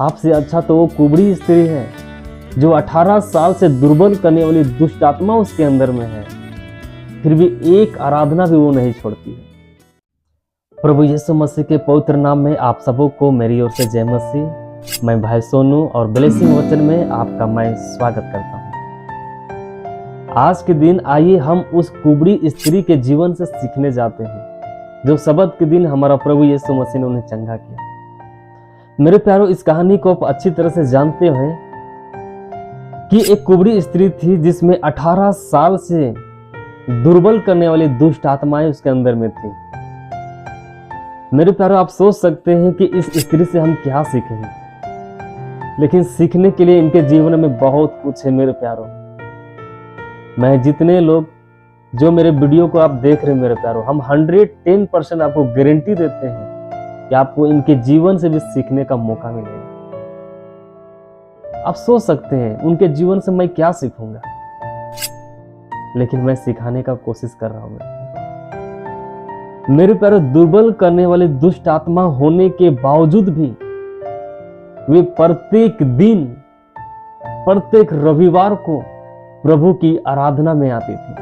आपसे अच्छा तो वो कुबड़ी स्त्री है जो 18 साल से दुर्बल करने वाली दुष्ट आत्मा उसके अंदर में है, फिर भी एक आराधना भी वो नहीं छोड़ती है। प्रभु यीशु मसीह के पवित्र नाम में आप सबों को मेरी ओर से जय मसीह। मैं भाई सोनू और ब्लेसिंग वचन में आपका मैं स्वागत करता हूँ। आज के दिन आइए हम उस कुबड़ी स्त्री के जीवन से सीखने जाते हैं जो सब्त के दिन हमारा प्रभु यीशु मसीह ने उन्हें चंगा किया। मेरे प्यारों, इस कहानी को आप अच्छी तरह से जानते हैं कि एक कुबड़ी स्त्री थी जिसमें 18 साल से दुर्बल करने वाली दुष्ट आत्माएं उसके अंदर में थी। मेरे प्यारों, आप सोच सकते हैं कि इस स्त्री से हम क्या सीखेंगे, लेकिन सीखने के लिए इनके जीवन में बहुत कुछ है। मेरे प्यारों, मैं जितने लोग जो मेरे वीडियो को आप देख रहे हैं मेरे प्यारों, हम 110% आपको गारंटी देते हैं कि आपको इनके जीवन से भी सीखने का मौका मिलेगा। आप सोच सकते हैं उनके जीवन से मैं क्या सीखूंगा, लेकिन मैं सिखाने का कोशिश कर रहा हूं। मेरे प्यारों, दुर्बल करने वाले दुष्ट आत्मा होने के बावजूद भी वे प्रत्येक दिन, प्रत्येक रविवार को प्रभु की आराधना में आती थी।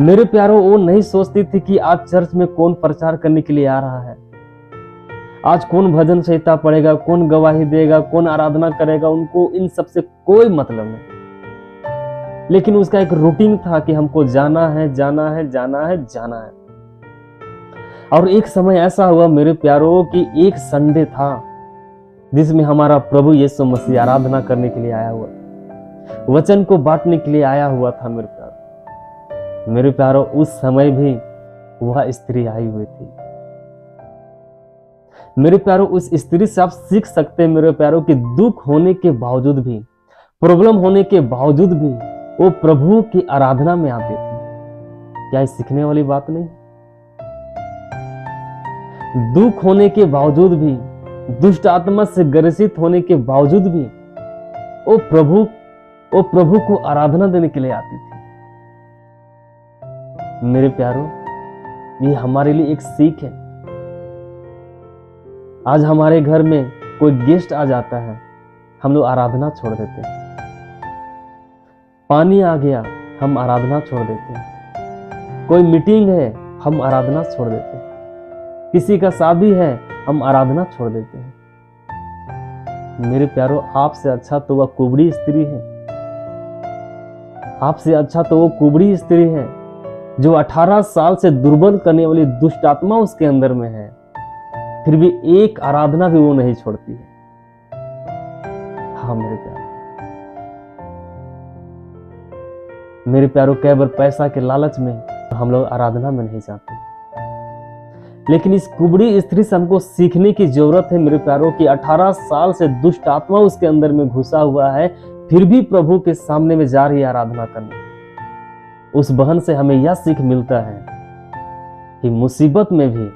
मेरे प्यारों, वो नहीं सोचती थी कि आज चर्च में कौन प्रचार करने के लिए आ रहा है, आज कौन भजन संहिता पढ़ेगा, कौन गवाही देगा, कौन आराधना करेगा। उनको इन सबसे कोई मतलब नहीं, लेकिन उसका एक रूटीन था कि हमको जाना है, जाना है, जाना है, जाना है। और एक समय ऐसा हुआ मेरे प्यारों कि एक संडे था जिसमें हमारा प्रभु यीशु मसीह आराधना करने के लिए आया हुआ था, वचन को बांटने के लिए आया हुआ था। मेरे प्यारों, उस समय भी वह स्त्री आई हुई थी। मेरे प्यारों, उस स्त्री से आप सीख सकते हैं मेरे प्यारों कि दुख होने के बावजूद भी, प्रॉब्लम होने के बावजूद भी वो प्रभु की आराधना में आती थी। क्या ये सीखने वाली बात नहीं? दुख होने के बावजूद भी, दुष्ट आत्मा से ग्रसित होने के बावजूद भी वो प्रभु को आराधना देने के लिए आती थी। मेरे प्यारों, ये हमारे लिए एक सीख है। आज हमारे घर में कोई गेस्ट आ जाता है, हम लोग आराधना छोड़ देते हैं। पानी आ गया, हम आराधना छोड़ देते हैं। कोई मीटिंग है, हम आराधना छोड़ देते हैं। किसी का शादी है, हम आराधना छोड़ देते हैं। मेरे प्यारों, आपसे अच्छा तो वह कुबड़ी स्त्री है। आपसे अच्छा तो वो कुबड़ी स्त्री है जो 18 साल से दुर्बल करने वाली दुष्ट आत्मा उसके अंदर में है, फिर भी एक आराधना भी वो नहीं छोड़ती है। हाँ मेरे प्यारों, कई बार पैसा के लालच में हम लोग आराधना में नहीं जाते, लेकिन इस कुबड़ी स्त्री से हमको सीखने की जरूरत है मेरे प्यारों कि 18 साल से दुष्ट आत्मा उसके अंदर में घुसा हुआ है, फिर भी प्रभु के सामने में जा रही है आराधना करने। उस बहन से हमें यह सीख मिलता है कि मुसीबत में भी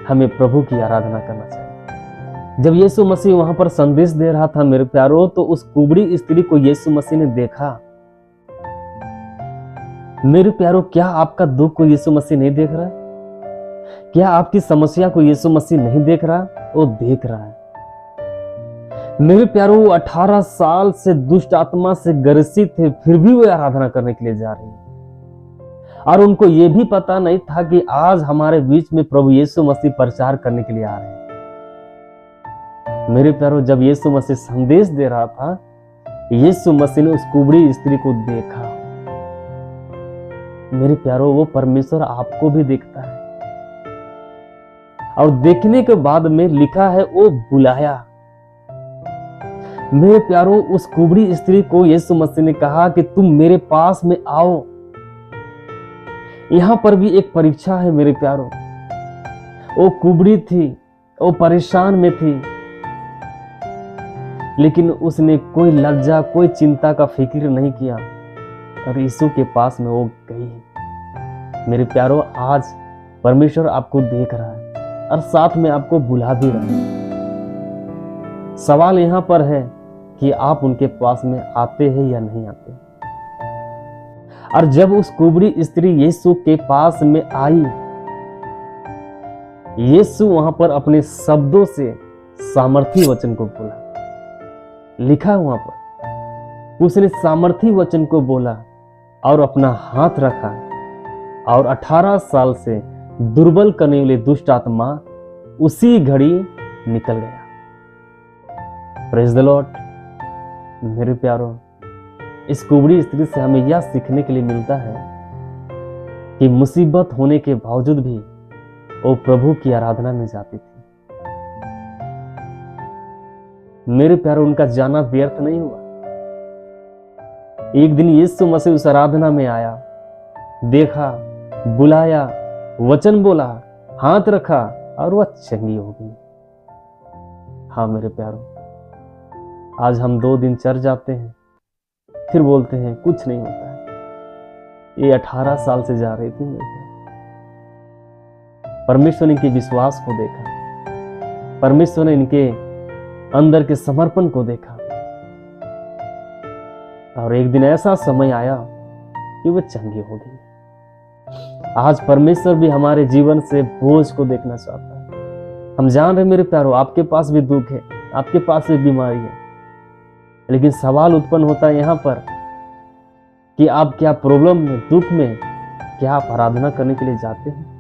हमें प्रभु की आराधना करना चाहिए। जब यीशु मसीह वहां पर संदेश दे रहा था मेरे प्यारों, तो उस कुबड़ी स्त्री को यीशु मसीह ने देखा। मेरे प्यारों, क्या आपका दुख को यीशु मसीह नहीं देख रहा? क्या आपकी समस्या को यीशु मसीह नहीं देख रहा? वो देख रहा है। मेरे प्यारों, वो 18 साल से दुष्ट आत्मा से ग्रसित थे, फिर भी वो आराधना करने के लिए जा रही है। और उनको ये भी पता नहीं था कि आज हमारे बीच में प्रभु यीशु मसीह प्रचार करने के लिए आ रहे हैं। मेरे प्यारों, जब यीशु मसीह संदेश दे रहा था, यीशु मसीह ने उस कुबड़ी स्त्री को देखा। मेरे प्यारों, वो परमेश्वर आपको भी देखता है, और देखने के बाद में लिखा है वो बुलाया। मेरे प्यारों, उस कुबड़ी स्त्री को यीशु मसीह ने कहा कि तुम मेरे पास में आओ। यहां पर भी एक परीक्षा है मेरे प्यारों। वो कुबड़ी थी, वो परेशान में थी, लेकिन उसने कोई लज्जा, कोई चिंता का फिक्र नहीं किया और यीशु के पास में वो गई। मेरे प्यारों, आज परमेश्वर आपको देख रहा है और साथ में आपको बुला भी रहा है। सवाल यहां पर है कि आप उनके पास में आते हैं या नहीं आते। और जब उस कुबड़ी स्त्री यीशु के पास में आई, यीशु वहां पर अपने शब्दों से सामर्थी वचन को बोला। लिखा है वहां पर, उसने सामर्थी वचन को बोला और अपना हाथ रखा और 18 साल से दुर्बल करने वाली दुष्ट आत्मा उसी घड़ी निकल गया। Praise the Lord. मेरे प्यारों, इस कुबड़ी स्त्री से हमें यह सीखने के लिए मिलता है कि मुसीबत होने के बावजूद भी वो प्रभु की आराधना में जाती थी। मेरे प्यारों, उनका जाना व्यर्थ नहीं हुआ। एक दिन यीशु मसीह उस आराधना में आया, देखा, बुलाया, वचन बोला, हाथ रखा और वह चंगी हो गई। हाँ मेरे प्यारों, आज हम 2 दिन चर्च जाते हैं, फिर बोलते हैं कुछ नहीं होता है। ये 18 साल से जा रही थी मेरे प्यारों। परमेश्वर ने इनके विश्वास को देखा, परमेश्वर ने इनके अंदर के समर्पण को देखा और एक दिन ऐसा समय आया कि वह चंगी हो गई। आज परमेश्वर भी हमारे जीवन से बोझ को देखना चाहता है। हम जान रहे मेरे प्यारों, आपके पास भी दुख है, आपके पास भी बीमारी है, लेकिन सवाल उत्पन्न होता है यहां पर कि आप क्या प्रॉब्लम में, दुख में, क्या आप आराधना करने के लिए जाते हैं?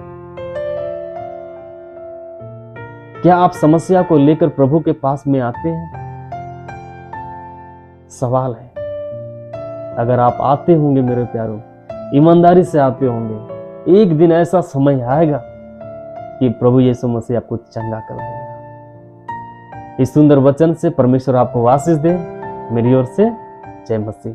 क्या आप समस्या को लेकर प्रभु के पास में आते हैं? सवाल है। अगर आप आते होंगे मेरे प्यारों, ईमानदारी से आते होंगे, एक दिन ऐसा समय आएगा कि प्रभु यीशु मसीह आपको चंगा कर देगा। इस सुंदर वचन से परमेश्वर आपको आशीष दे। मेरी ओर से जय मसीह।